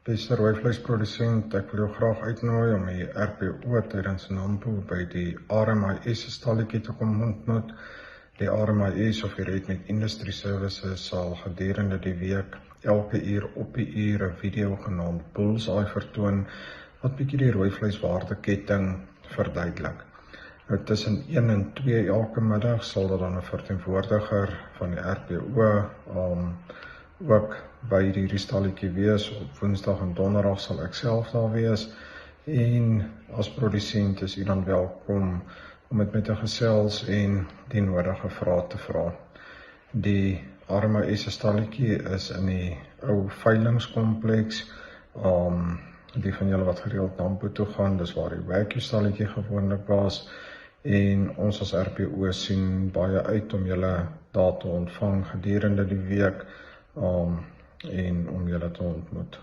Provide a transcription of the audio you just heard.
Beste rooivleisprodusent, ek wil jou graag uitnooi om die RPO tydens Nampo by die RMIS stalletjie te kom ontmoet. Die RMIS of die Red Meat Industry Services sal gedurende die week elke uur op die uur 'n video genaamd Bullseye vertoon wat bietjie die rooivleiswaardeketting verduidelik. Nou tussen 1 en 2 elke middag sal daar dan 'n verteenwoordiger van die RPO ook by hierdie stalletjie wees. Op Woensdag en Donderdag sal ek self daar wees en as produsent is u dan welkom om met te gesels en die nodige vrae te vra. Die RMIS stalletjie is in die ou veilingskompleks. Die van julle wat gereeld Nampo toe gaan, dis waar die Wagyu stalletjie gewoonlik was. En ons as RPO sien baie uit om julle daar te ontvang gedurende die week en om julle te ontmoet.